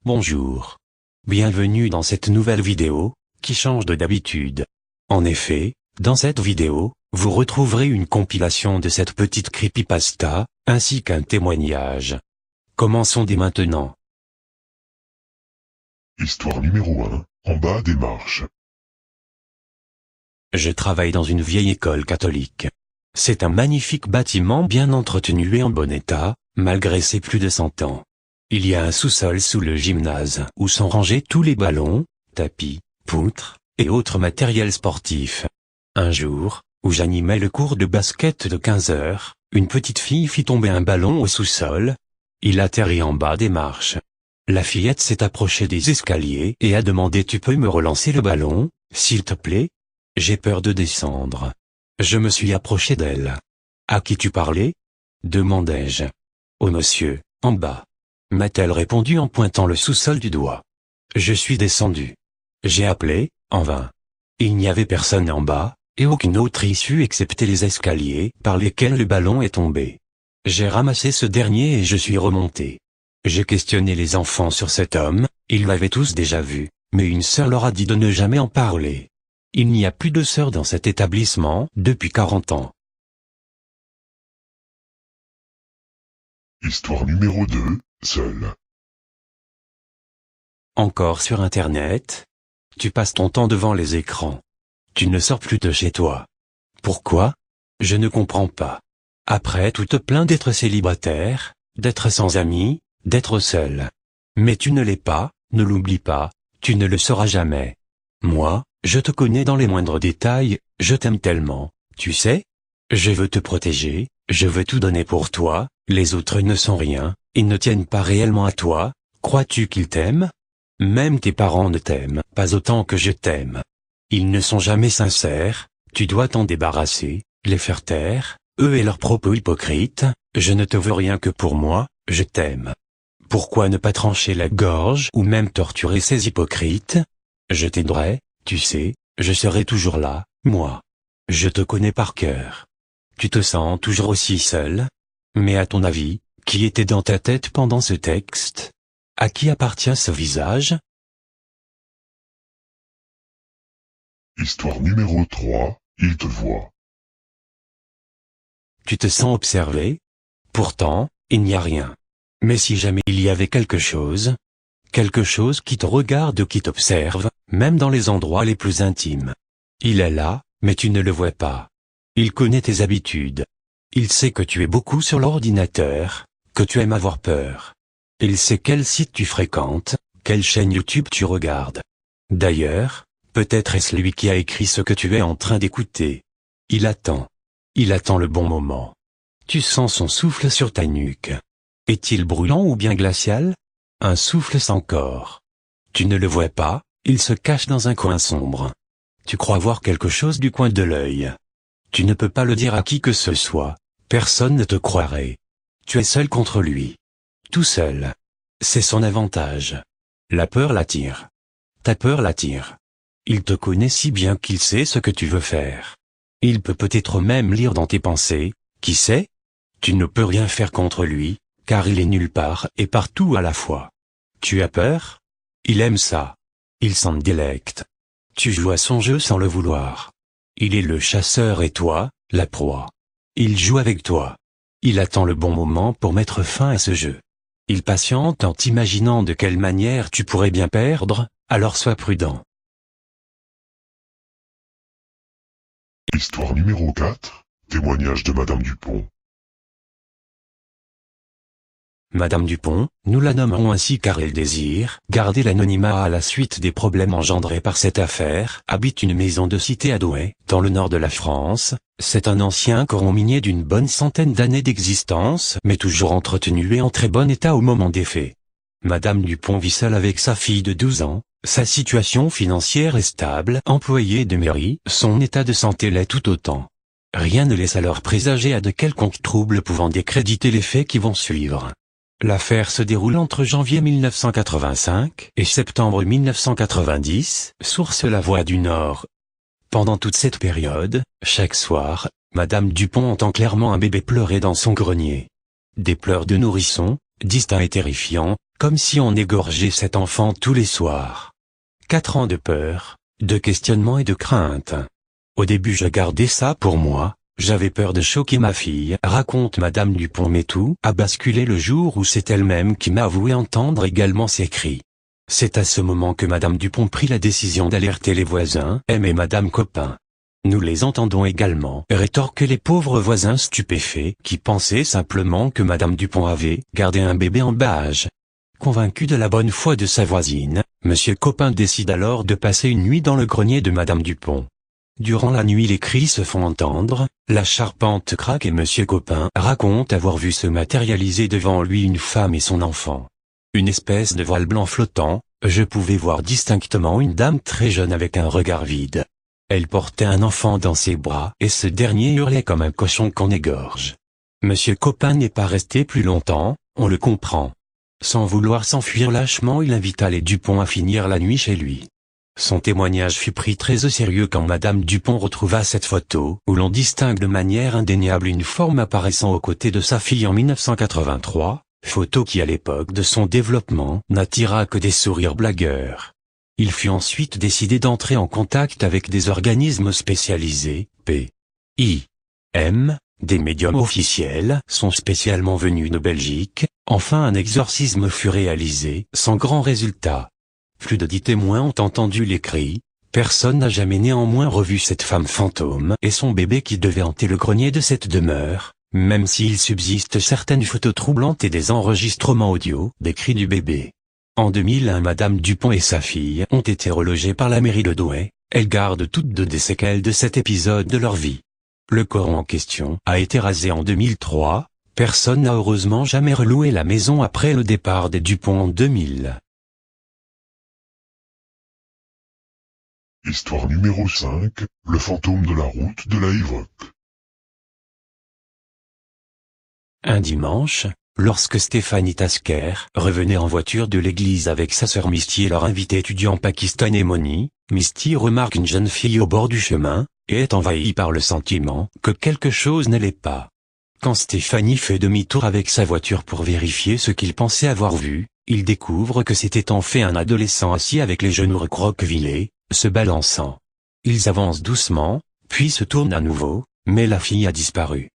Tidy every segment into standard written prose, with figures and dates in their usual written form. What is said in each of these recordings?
Bonjour. Bienvenue dans cette nouvelle vidéo, qui change de d'habitude. En effet, dans cette vidéo, vous retrouverez une compilation de cette petite creepypasta, ainsi qu'un témoignage. Commençons dès maintenant. Histoire numéro 1, en bas des marches. Je travaille dans une vieille école catholique. C'est un magnifique bâtiment bien entretenu et en bon état, malgré ses plus de 100 ans. Il y a un sous-sol sous le gymnase où sont rangés tous les ballons, tapis, poutres, et autres matériels sportifs. Un jour, où j'animais le cours de basket de 15 heures, une petite fille fit tomber un ballon au sous-sol. Il atterrit en bas des marches. La fillette s'est approchée des escaliers et a demandé « Tu peux me relancer le ballon, s'il te plaît ?» J'ai peur de descendre. Je me suis approché d'elle. « À qui tu parlais ?» demandai-je. « Au monsieur, en bas. » m'a-t-elle répondu en pointant le sous-sol du doigt. Je suis descendu. J'ai appelé, en vain. Il n'y avait personne en bas, et aucune autre issue excepté les escaliers par lesquels le ballon est tombé. J'ai ramassé ce dernier et je suis remonté. J'ai questionné les enfants sur cet homme, ils l'avaient tous déjà vu, mais une sœur leur a dit de ne jamais en parler. Il n'y a plus de sœurs dans cet établissement depuis 40 ans. Histoire numéro 2, seul. Encore sur Internet? Tu passes ton temps devant les écrans. Tu ne sors plus de chez toi. Pourquoi? Je ne comprends pas. Après, tu te plains d'être célibataire, d'être sans amis, d'être seul. Mais tu ne l'es pas, ne l'oublie pas, tu ne le seras jamais. Moi, je te connais dans les moindres détails, je t'aime tellement, tu sais? Je veux te protéger, je veux tout donner pour toi, les autres ne sont rien, ils ne tiennent pas réellement à toi, crois-tu qu'ils t'aiment? Même tes parents ne t'aiment pas autant que je t'aime. Ils ne sont jamais sincères, tu dois t'en débarrasser, les faire taire, eux et leurs propos hypocrites, je ne te veux rien que pour moi, je t'aime. Pourquoi ne pas trancher la gorge ou même torturer ces hypocrites? Je t'aiderai, tu sais, je serai toujours là, moi. Je te connais par cœur. Tu te sens toujours aussi seul? Mais à ton avis, qui était dans ta tête pendant ce texte? À qui appartient ce visage? Histoire numéro 3, il te voit. Tu te sens observé? Pourtant, il n'y a rien. Mais si jamais il y avait quelque chose qui te regarde ou qui t'observe, même dans les endroits les plus intimes. Il est là, mais tu ne le vois pas. Il connaît tes habitudes. Il sait que tu es beaucoup sur l'ordinateur, que tu aimes avoir peur. Il sait quel site tu fréquentes, quelle chaîne YouTube tu regardes. D'ailleurs, peut-être est-ce lui qui a écrit ce que tu es en train d'écouter. Il attend. Il attend le bon moment. Tu sens son souffle sur ta nuque. Est-il brûlant ou bien glacial? Un souffle sans corps. Tu ne le vois pas, il se cache dans un coin sombre. Tu crois voir quelque chose du coin de l'œil. Tu ne peux pas le dire à qui que ce soit, personne ne te croirait. Tu es seul contre lui. Tout seul. C'est son avantage. La peur l'attire. Ta peur l'attire. Il te connaît si bien qu'il sait ce que tu veux faire. Il peut peut-être même lire dans tes pensées, qui sait? Tu ne peux rien faire contre lui, car il est nulle part et partout à la fois. Tu as peur? Il aime ça. Il s'en délecte. Tu joues à son jeu sans le vouloir. Il est le chasseur et toi, la proie. Il joue avec toi. Il attend le bon moment pour mettre fin à ce jeu. Il patiente en t'imaginant de quelle manière tu pourrais bien perdre, alors sois prudent. Histoire numéro 4, témoignage de Madame Dupont. Madame Dupont, nous la nommerons ainsi car elle désire garder l'anonymat à la suite des problèmes engendrés par cette affaire, habite une maison de cité à Douai, dans le nord de la France. C'est un ancien coron minier d'une bonne centaine d'années d'existence, mais toujours entretenu et en très bon état au moment des faits. Madame Dupont vit seule avec sa fille de 12 ans, sa situation financière est stable, employée de mairie, son état de santé l'est tout autant. Rien ne laisse alors présager à de quelconques troubles pouvant décréditer les faits qui vont suivre. L'affaire se déroule entre janvier 1985 et septembre 1990, source La Voix du Nord. Pendant toute cette période, chaque soir, Madame Dupont entend clairement un bébé pleurer dans son grenier. Des pleurs de nourrisson, distincts et terrifiants, comme si on égorgeait cet enfant tous les soirs. 4 ans de peur, de questionnement et de crainte. Au début je gardais ça pour moi, j'avais peur de choquer ma fille, raconte Madame Dupont, mais tout a basculé le jour où c'est elle-même qui m'a avoué entendre également ces cris. C'est à ce moment que Madame Dupont prit la décision d'alerter les voisins, M et Madame Copin. Nous les entendons également rétorquer les pauvres voisins stupéfaits qui pensaient simplement que Madame Dupont avait gardé un bébé en bas âge. Convaincu de la bonne foi de sa voisine, Monsieur Copin décide alors de passer une nuit dans le grenier de Madame Dupont. Durant la nuit les cris se font entendre, la charpente craque et Monsieur Copin raconte avoir vu se matérialiser devant lui une femme et son enfant. Une espèce de voile blanc flottant, je pouvais voir distinctement une dame très jeune avec un regard vide. Elle portait un enfant dans ses bras et ce dernier hurlait comme un cochon qu'on égorge. Monsieur Copin n'est pas resté plus longtemps, on le comprend. Sans vouloir s'enfuir lâchement, il invita les Dupont à finir la nuit chez lui. Son témoignage fut pris très au sérieux quand Madame Dupont retrouva cette photo où l'on distingue de manière indéniable une forme apparaissant aux côtés de sa fille en 1983, photo qui à l'époque de son développement n'attira que des sourires blagueurs. Il fut ensuite décidé d'entrer en contact avec des organismes spécialisés, P.I.M., des médiums officiels sont spécialement venus de Belgique. Enfin un exorcisme fut réalisé, sans grand résultat. Plus de 10 témoins ont entendu les cris, personne n'a jamais néanmoins revu cette femme fantôme et son bébé qui devait hanter le grenier de cette demeure, même s'il subsiste certaines photos troublantes et des enregistrements audio des cris du bébé. En 2001 Madame Dupont et sa fille ont été relogées par la mairie de Douai, elles gardent toutes deux des séquelles de cet épisode de leur vie. Le corps en question a été rasé en 2003, personne n'a heureusement jamais reloué la maison après le départ des Dupont en 2000. Histoire numéro 5, le fantôme de la route de la Évoque. Un dimanche, lorsque Stéphanie Tasker revenait en voiture de l'église avec sa sœur Misty et leur invité étudiant pakistanais Moni, Misty remarque une jeune fille au bord du chemin, et est envahie par le sentiment que quelque chose n'allait pas. Quand Stéphanie fait demi-tour avec sa voiture pour vérifier ce qu'il pensait avoir vu, il découvre que c'était en fait un adolescent assis avec les genoux recroquevillés, se balançant. Ils avancent doucement, puis se tournent à nouveau, mais la fille a disparu.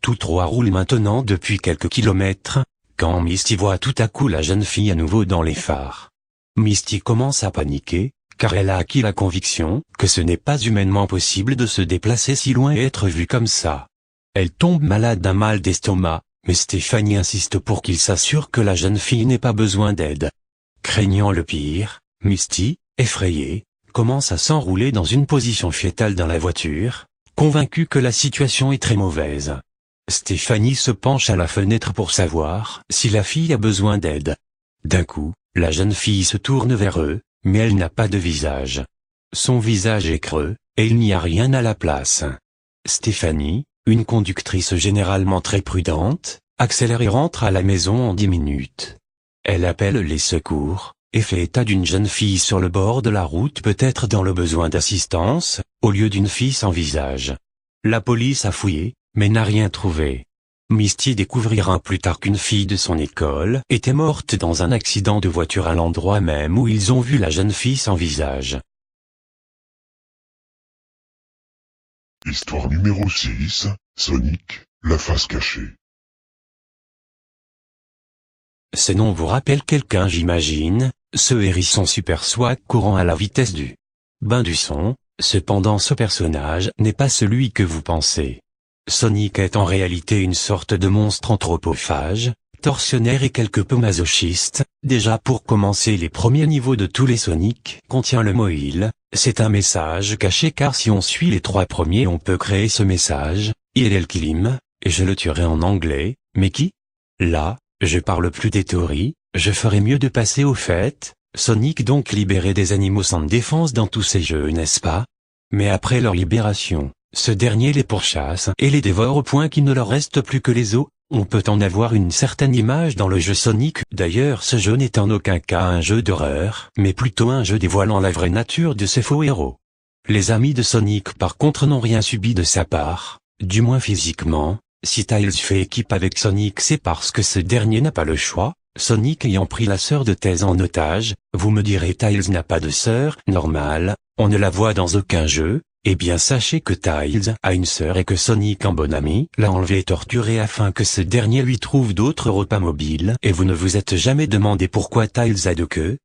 Tous trois roulent maintenant depuis quelques kilomètres, quand Misty voit tout à coup la jeune fille à nouveau dans les phares. Misty commence à paniquer, car elle a acquis la conviction que ce n'est pas humainement possible de se déplacer si loin et être vue comme ça. Elle tombe malade d'un mal d'estomac, mais Stéphanie insiste pour qu'il s'assure que la jeune fille n'ait pas besoin d'aide. Craignant le pire, Misty, effrayée, commence à s'enrouler dans une position fétale dans la voiture, convaincue que la situation est très mauvaise. Stéphanie se penche à la fenêtre pour savoir si la fille a besoin d'aide. D'un coup, la jeune fille se tourne vers eux, mais elle n'a pas de visage. Son visage est creux, et il n'y a rien à la place. Stéphanie, une conductrice généralement très prudente, accélère et rentre à la maison en 10 minutes. Elle appelle les secours, et fait état d'une jeune fille sur le bord de la route peut-être dans le besoin d'assistance, au lieu d'une fille sans visage. La police a fouillé, mais n'a rien trouvé. Misty découvrira plus tard qu'une fille de son école était morte dans un accident de voiture à l'endroit même où ils ont vu la jeune fille sans visage. Histoire numéro 6, Sonic, la face cachée. Ce nom vous rappelle quelqu'un, j'imagine, ce hérisson super swag courant à la vitesse du bain du son. Cependant ce personnage n'est pas celui que vous pensez. Sonic est en réalité une sorte de monstre anthropophage, tortionnaire et quelque peu masochiste. Déjà pour commencer, les premiers niveaux de tous les Sonic contient le mot il. C'est un message caché car si on suit les 3 premiers on peut créer ce message, il est kill him, et je le tuerai en anglais, mais qui? Là, je parle plus des théories, je ferais mieux de passer au fait. Sonic donc libérait des animaux sans défense dans tous ces jeux, n'est-ce pas? Mais après leur libération, ce dernier les pourchasse et les dévore au point qu'il ne leur reste plus que les os. On peut en avoir une certaine image dans le jeu Sonic. D'ailleurs ce jeu n'est en aucun cas un jeu d'horreur, mais plutôt un jeu dévoilant la vraie nature de ces faux héros. Les amis de Sonic par contre n'ont rien subi de sa part, du moins physiquement. Si Tails fait équipe avec Sonic c'est parce que ce dernier n'a pas le choix, Sonic ayant pris la sœur de Tails en otage, vous me direz Tails n'a pas de sœur, normal, on ne la voit dans aucun jeu. Eh bien sachez que Tails a une sœur et que Sonic en bon ami l'a enlevé et torturé afin que ce dernier lui trouve d'autres repas mobiles. Et vous ne vous êtes jamais demandé pourquoi Tails a deux queues?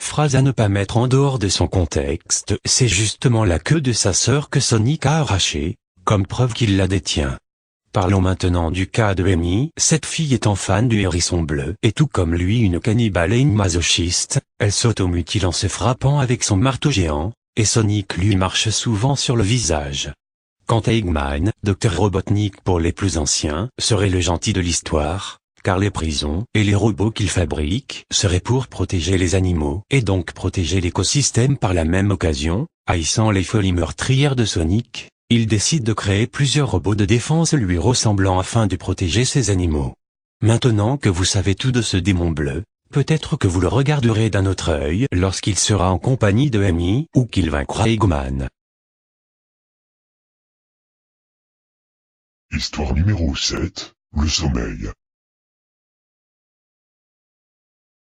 Phrase à ne pas mettre en dehors de son contexte, c'est justement la queue de sa sœur que Sonic a arrachée, comme preuve qu'il la détient. Parlons maintenant du cas de Amy. Cette fille étant fan du hérisson bleu, et tout comme lui une cannibale et une masochiste, elle s'automutile en se frappant avec son marteau géant, et Sonic lui marche souvent sur le visage. Quant à Eggman, Dr Robotnik pour les plus anciens, serait le gentil de l'histoire, car les prisons et les robots qu'il fabrique seraient pour protéger les animaux, et donc protéger l'écosystème par la même occasion. Haïssant les folies meurtrières de Sonic, il décide de créer plusieurs robots de défense lui ressemblant afin de protéger ses animaux. Maintenant que vous savez tout de ce démon bleu, peut-être que vous le regarderez d'un autre œil lorsqu'il sera en compagnie de Amy ou qu'il vaincra Eggman. Histoire numéro 7, le sommeil.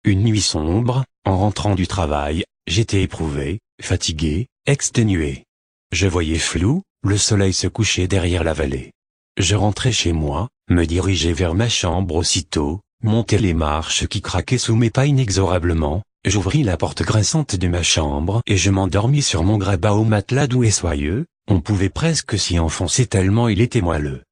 Une nuit sombre, en rentrant du travail, j'étais éprouvé, fatigué, exténué. Je voyais flou, le soleil se couchait derrière la vallée. Je rentrais chez moi, me dirigeais vers ma chambre aussitôt, montais les marches qui craquaient sous mes pas inexorablement, j'ouvris la porte grinçante de ma chambre et je m'endormis sur mon grabat au matelas doux et soyeux, on pouvait presque s'y enfoncer tellement il était moelleux.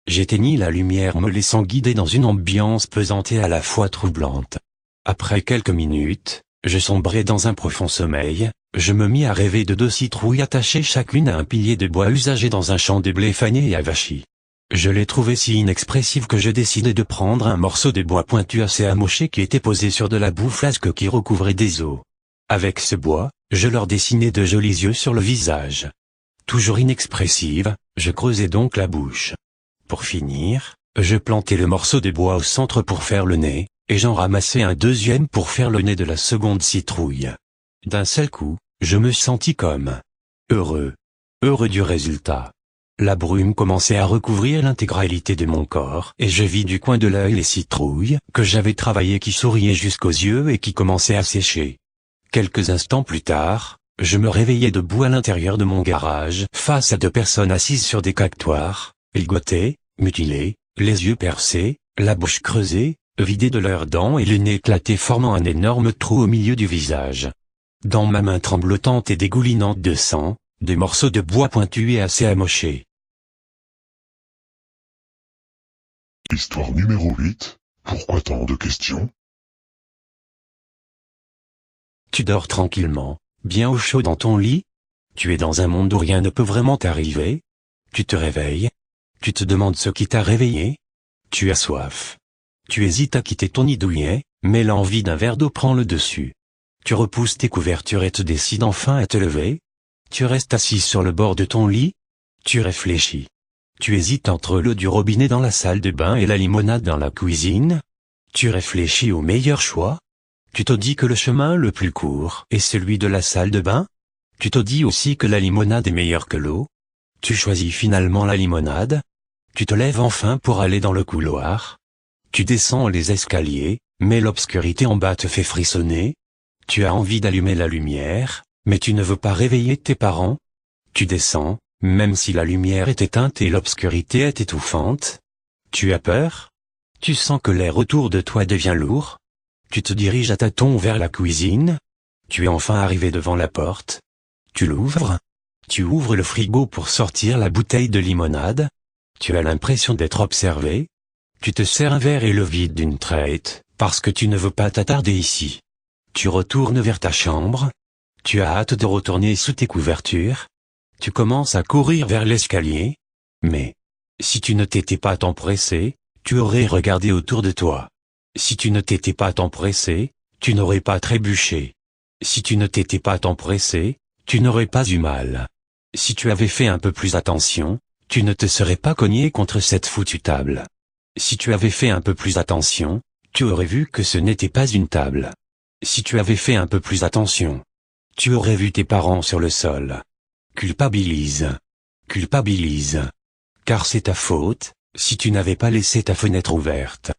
J'éteignis la lumière me laissant guider dans une ambiance pesante et à la fois troublante. Après quelques minutes, je sombrai dans un profond sommeil, je me mis à rêver de deux citrouilles attachées chacune à un pilier de bois usagé dans un champ de blé fané et avachi. Je les trouvais si inexpressifs que je décidai de prendre un morceau de bois pointu assez amoché qui était posé sur de la boue flasque qui recouvrait des os. Avec ce bois, je leur dessinai de jolis yeux sur le visage. Toujours inexpressive, je creusai donc la bouche. Pour finir, je plantai le morceau de bois au centre pour faire le nez, et j'en ramassai un deuxième pour faire le nez de la seconde citrouille. D'un seul coup, je me sentis comme heureux du résultat. La brume commençait à recouvrir l'intégralité de mon corps et je vis du coin de l'œil les citrouilles que j'avais travaillées qui souriaient jusqu'aux yeux et qui commençaient à sécher. Quelques instants plus tard, je me réveillais debout à l'intérieur de mon garage face à deux personnes assises sur des cactoirs, ligotées, mutilées, les yeux percés, la bouche creusée, vidée de leurs dents et le nez éclaté formant un énorme trou au milieu du visage. Dans ma main tremblotante et dégoulinante de sang, des morceaux de bois pointus et assez amochés. Histoire numéro 8, pourquoi tant de questions? Tu dors tranquillement, bien au chaud dans ton lit? Tu es dans un monde où rien ne peut vraiment t'arriver? Tu te réveilles? Tu te demandes ce qui t'a réveillé? Tu as soif. Tu hésites à quitter ton nid douillet, mais l'envie d'un verre d'eau prend le dessus. Tu repousses tes couvertures et te décides enfin à te lever? Tu restes assis sur le bord de ton lit? Tu réfléchis. Tu hésites entre l'eau du robinet dans la salle de bain et la limonade dans la cuisine? Tu réfléchis au meilleur choix? Tu te dis que le chemin le plus court est celui de la salle de bain? Tu te dis aussi que la limonade est meilleure que l'eau? Tu choisis finalement la limonade? Tu te lèves enfin pour aller dans le couloir? Tu descends les escaliers, mais l'obscurité en bas te fait frissonner? Tu as envie d'allumer la lumière, mais tu ne veux pas réveiller tes parents? Tu descends, même si la lumière est éteinte et l'obscurité est étouffante? Tu as peur? Tu sens que l'air autour de toi devient lourd? Tu te diriges à tâtons vers la cuisine? Tu es enfin arrivé devant la porte? Tu l'ouvres? Tu ouvres le frigo pour sortir la bouteille de limonade? Tu as l'impression d'être observé? Tu te sers un verre et le vides d'une traite, parce que tu ne veux pas t'attarder ici. Tu retournes vers ta chambre? Tu as hâte de retourner sous tes couvertures? Tu commences à courir vers l'escalier? Mais, si tu ne t'étais pas tant pressé, tu aurais regardé autour de toi. Si tu ne t'étais pas tant pressé, tu n'aurais pas trébuché. Si tu ne t'étais pas tant pressé, tu n'aurais pas eu mal. Si tu avais fait un peu plus attention, tu ne te serais pas cogné contre cette foutue table. Si tu avais fait un peu plus attention, tu aurais vu que ce n'était pas une table. Si tu avais fait un peu plus attention, tu aurais vu tes parents sur le sol. Culpabilise. Culpabilise. Car c'est ta faute, si tu n'avais pas laissé ta fenêtre ouverte.